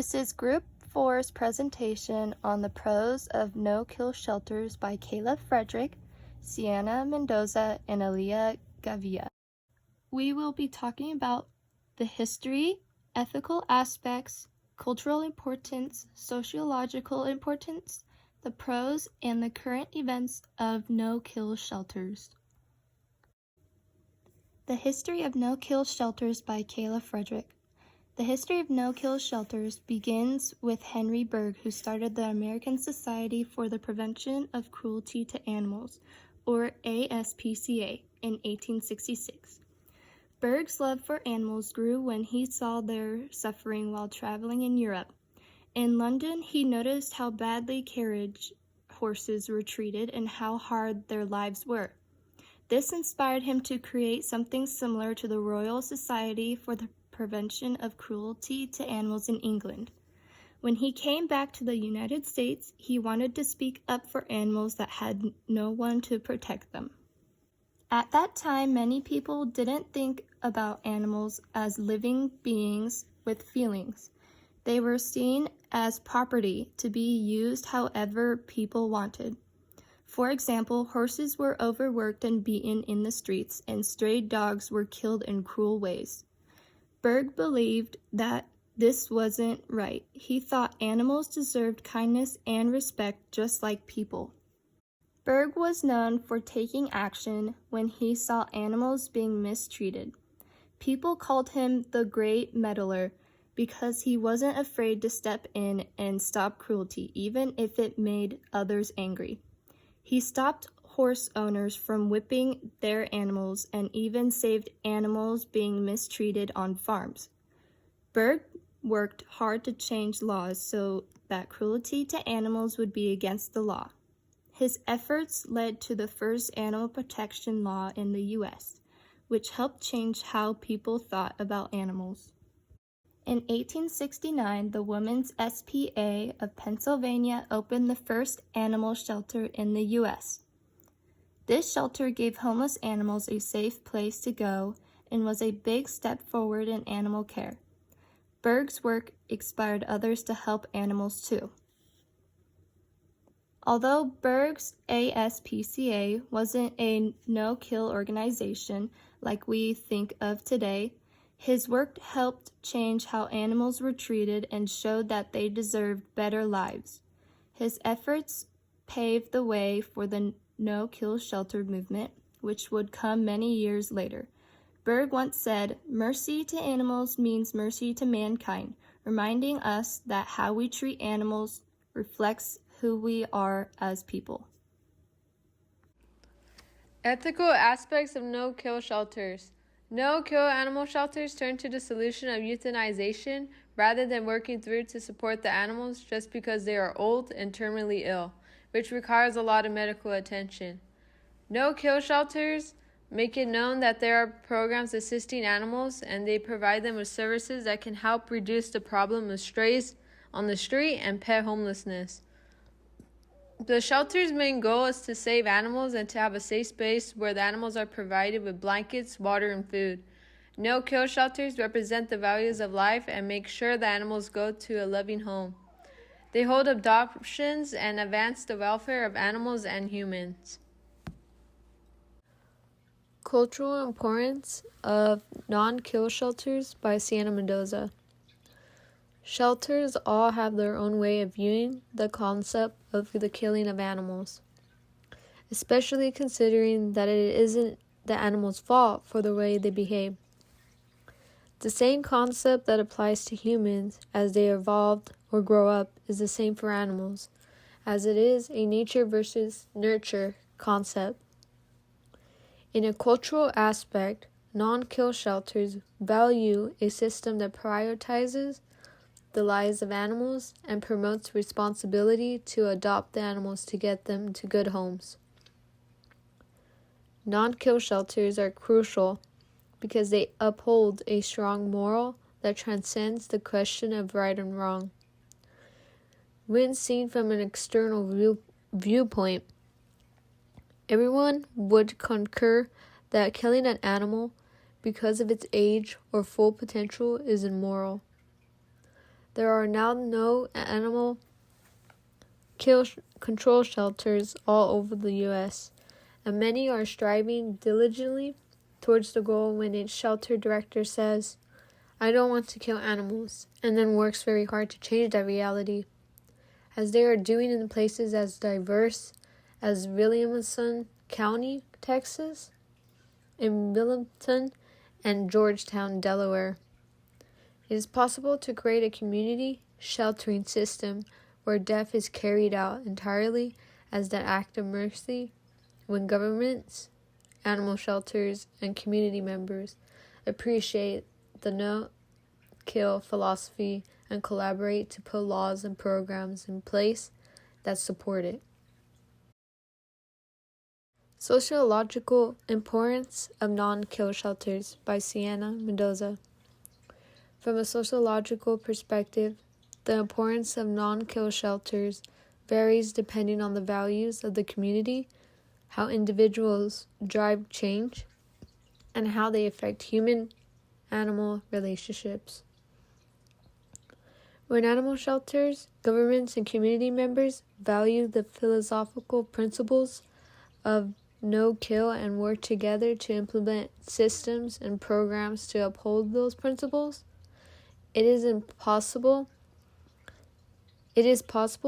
This is Group 4's presentation on the pros of no-kill shelters by Kayla Frederick, Sienna Mendoza, and Aaliyah Gavia. We will be talking about the history, ethical aspects, cultural importance, sociological importance, the pros, and the current events of no-kill shelters. The history of no-kill shelters by Kayla Frederick. The history of no-kill shelters begins with Henry Bergh, who started the American Society for the Prevention of Cruelty to Animals, or ASPCA, in 1866. Bergh's love for animals grew when he saw their suffering while traveling in Europe. In London, he noticed how badly carriage horses were treated and how hard their lives were. This inspired him to create something similar to the Royal Society for the Prevention of Cruelty to Animals in England. When he came back to the United States, he wanted to speak up for animals that had no one to protect them. At that time, many people didn't think about animals as living beings with feelings. They were seen as property to be used however people wanted. For example, horses were overworked and beaten in the streets, and stray dogs were killed in cruel ways. Bergh believed that this wasn't right. He thought animals deserved kindness and respect just like people. Bergh was known for taking action when he saw animals being mistreated. People called him the Great Meddler because he wasn't afraid to step in and stop cruelty, even if it made others angry. He stopped horse owners from whipping their animals and even saved animals being mistreated on farms. Bergh worked hard to change laws so that cruelty to animals would be against the law. His efforts led to the first animal protection law in the U.S., which helped change how people thought about animals. In 1869, the Women's SPA of Pennsylvania opened the first animal shelter in the U.S. This shelter gave homeless animals a safe place to go and was a big step forward in animal care. Bergh's work inspired others to help animals too. Although Bergh's ASPCA wasn't a no-kill organization like we think of today, his work helped change how animals were treated and showed that they deserved better lives. His efforts paved the way for the no-kill shelter movement, which would come many years later. Bergh once said, "Mercy to animals means mercy to mankind," reminding us that how we treat animals reflects who we are as people. Ethical aspects of no-kill shelters. No-kill animal shelters turn to the solution of euthanization rather than working through to support the animals just because they are old and terminally ill, which requires a lot of medical attention. No-kill shelters make it known that there are programs assisting animals, and they provide them with services that can help reduce the problem of strays on the street and pet homelessness. The shelter's main goal is to save animals and to have a safe space where the animals are provided with blankets, water, and food. No-kill shelters represent the values of life and make sure the animals go to a loving home. They hold adoptions and advance the welfare of animals and humans. Cultural importance of non-kill shelters by Sienna Mendoza. Shelters all have their own way of viewing the concept of the killing of animals, especially considering that it isn't the animal's fault for the way they behave. The same concept that applies to humans as they evolve or grow up is the same for animals, as it is a nature versus nurture concept. In a cultural aspect, non-kill shelters value a system that prioritizes the lives of animals and promotes responsibility to adopt the animals to get them to good homes. Non-kill shelters are crucial because they uphold a strong moral that transcends the question of right and wrong. When seen from an external viewpoint, everyone would concur that killing an animal because of its age or full potential is immoral. There are now no animal kill control shelters all over the U.S., and many are striving diligently towards the goal when its shelter director says, "I don't want to kill animals," and then works very hard to change that reality, as they are doing in places as diverse as Williamson County, Texas, in Wilmington, and Georgetown, Delaware. It is possible to create a community sheltering system where death is carried out entirely as an act of mercy when governments, animal shelters, and community members appreciate the no-kill philosophy and collaborate to put laws and programs in place that support it. Sociological Importance of Non-Kill Shelters by Sienna Mendoza. From a sociological perspective, the importance of non-kill shelters varies depending on the values of the community, how individuals drive change, and how they affect human-animal relationships. When animal shelters, governments, and community members value the philosophical principles of no-kill and work together to implement systems and programs to uphold those principles, it is possible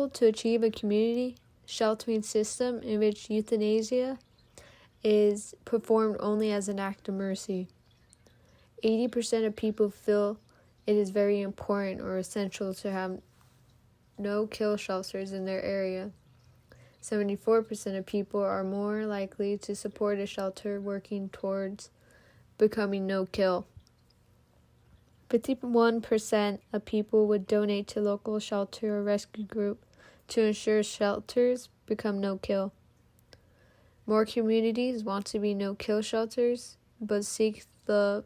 to achieve a community sheltering system in which euthanasia is performed only as an act of mercy. 80% of people feel it is very important or essential to have no-kill shelters in their area. 74% of people are more likely to support a shelter working towards becoming no-kill. 51% of people would donate to local shelter or rescue group to ensure shelters become no-kill. More communities want to be no-kill shelters, but seek the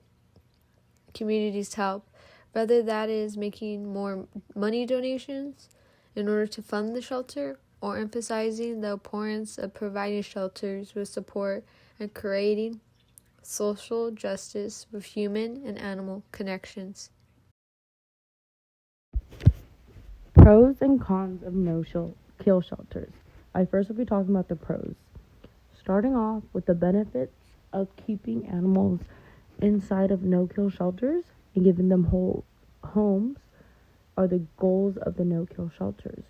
community's help, whether that is making more money donations in order to fund the shelter or emphasizing the importance of providing shelters with support and creating social justice with human and animal connections. Pros and cons of no-kill shelters. I first will be talking about the pros. Starting off with the benefits of keeping animals inside of no-kill shelters and giving them whole homes are the goals of the no-kill shelters.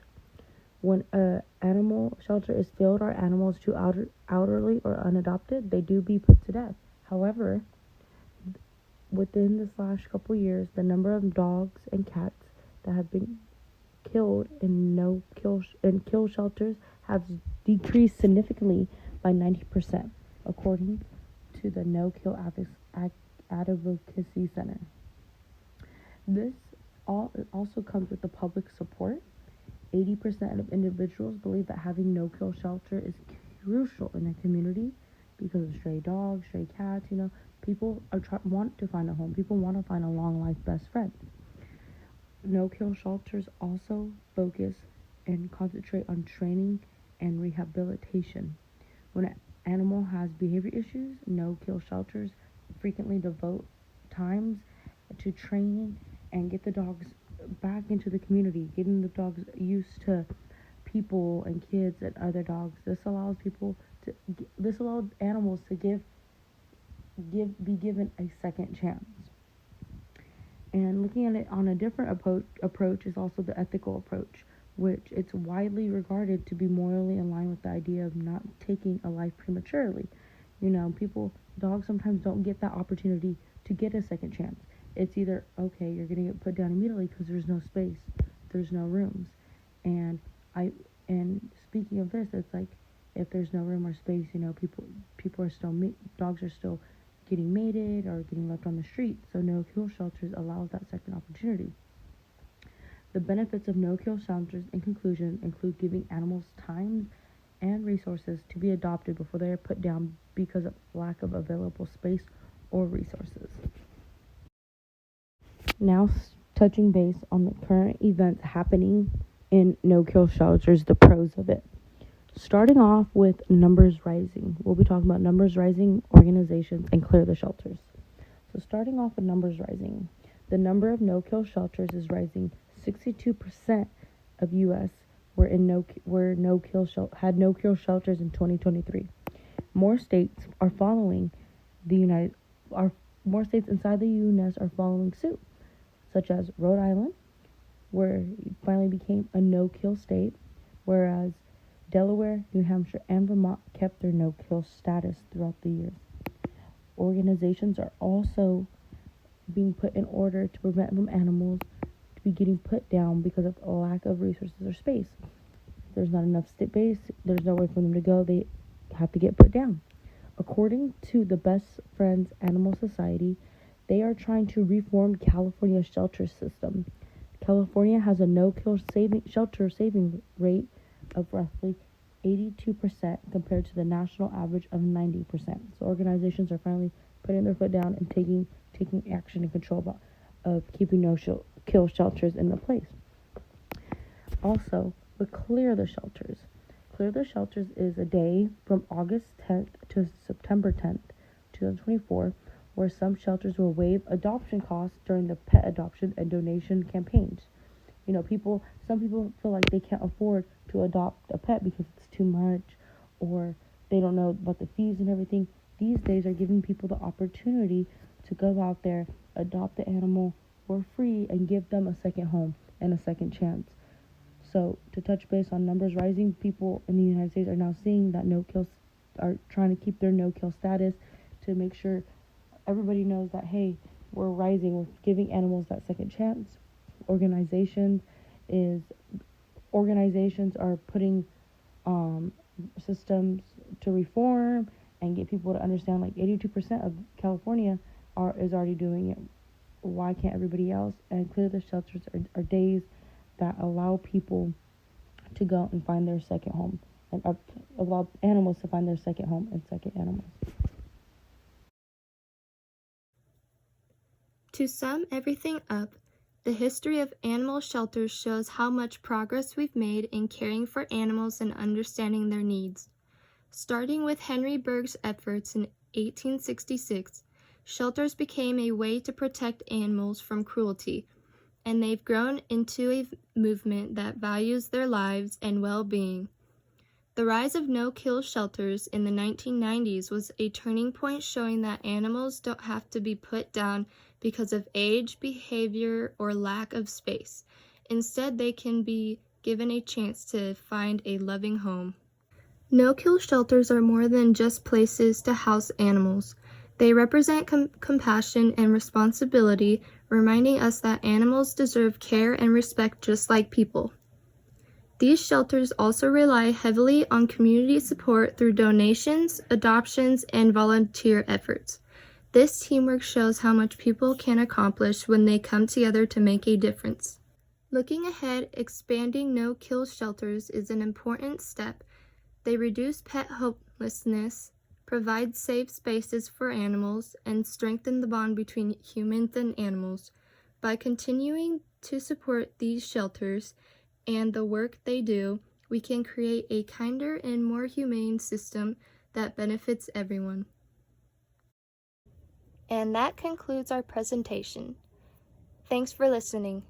When an animal shelter is filled or animals too elderly or unadopted, they do be put to death. However, within this last couple years, the number of dogs and cats that have been killed in kill shelters has decreased significantly by 90%, according to the No Kill Advocacy Center. This also comes with the public support. 80% of individuals believe that having no-kill shelter is crucial in a community because of stray dogs, stray cats. People want to find a home. People want to find a long life best friend. No-kill shelters also focus and concentrate on training and rehabilitation. When an animal has behavior issues, no-kill shelters frequently devote times to training and get the dogs back into the community, getting the dogs used to people and kids and other dogs. This allows animals to be given a second chance. And looking at it on a different approach is also the ethical approach, which it's widely regarded to be morally in line with the idea of not taking a life prematurely. Dogs sometimes don't get that opportunity to get a second chance. It's either, okay, you're going to get put down immediately because there's no space, there's no rooms. And speaking of this, it's like, if there's no room or space, people are still, dogs are still getting mated or getting left on the street. So no-kill shelters allows that second opportunity. The benefits of no-kill shelters, in conclusion, include giving animals time and resources to be adopted before they are put down because of lack of available space or resources. Now, touching base on the current events happening in no-kill shelters, the pros of it. Starting off with numbers rising. We'll be talking about numbers rising, organizations, and clear the shelters. So starting off with numbers rising. The number of no-kill shelters is rising 62% of U.S. had no kill shelters in 2023. More states are following more states inside the U.S. are following suit, such as Rhode Island, where it finally became a no-kill state, whereas Delaware, New Hampshire, and Vermont kept their no-kill status throughout the years. Organizations are also being put in order to prevent from animals to be getting put down because of a lack of resources or space. There's not enough space, there's nowhere for them to go, they have to get put down. According to the Best Friends Animal Society, they are trying to reform California's shelter system. California has a no-kill shelter saving rate of roughly 82% compared to the national average of 90%. So organizations are finally putting their foot down and taking action and control of keeping no-kill shelters in the place. Also, but Clear the Shelters. Clear the Shelters is a day from August 10th to September 10th, 2024, where some shelters will waive adoption costs during the pet adoption and donation campaigns. You know, some people feel like they can't afford to adopt a pet because it's too much, or they don't know about the fees and everything. These days are giving people the opportunity to go out there, adopt the animal for free, and give them a second home and a second chance. So, to touch base on numbers rising, people in the United States are now seeing that no-kills are trying to keep their no-kill status to make sure everybody knows that, hey, we're rising, we're giving animals that second chance. Organizations are putting systems to reform and get people to understand, like 82% of California is already doing it. Why can't everybody else? And Clear the Shelters are days that allow people to go and find their second home, and allow animals to find their second home and second animals. To sum everything up, the history of animal shelters shows how much progress we've made in caring for animals and understanding their needs. Starting with Henry Bergh's efforts in 1866, shelters became a way to protect animals from cruelty, and they've grown into a movement that values their lives and well-being. The rise of no-kill shelters in the 1990s was a turning point, showing that animals don't have to be put down because of age, behavior, or lack of space. Instead, they can be given a chance to find a loving home. No-kill shelters are more than just places to house animals. They represent compassion and responsibility, reminding us that animals deserve care and respect just like people. These shelters also rely heavily on community support through donations, adoptions, and volunteer efforts. This teamwork shows how much people can accomplish when they come together to make a difference. Looking ahead, expanding no-kill shelters is an important step. They reduce pet homelessness, provide safe spaces for animals, and strengthen the bond between humans and animals. By continuing to support these shelters and the work they do, we can create a kinder and more humane system that benefits everyone. And that concludes our presentation. Thanks for listening.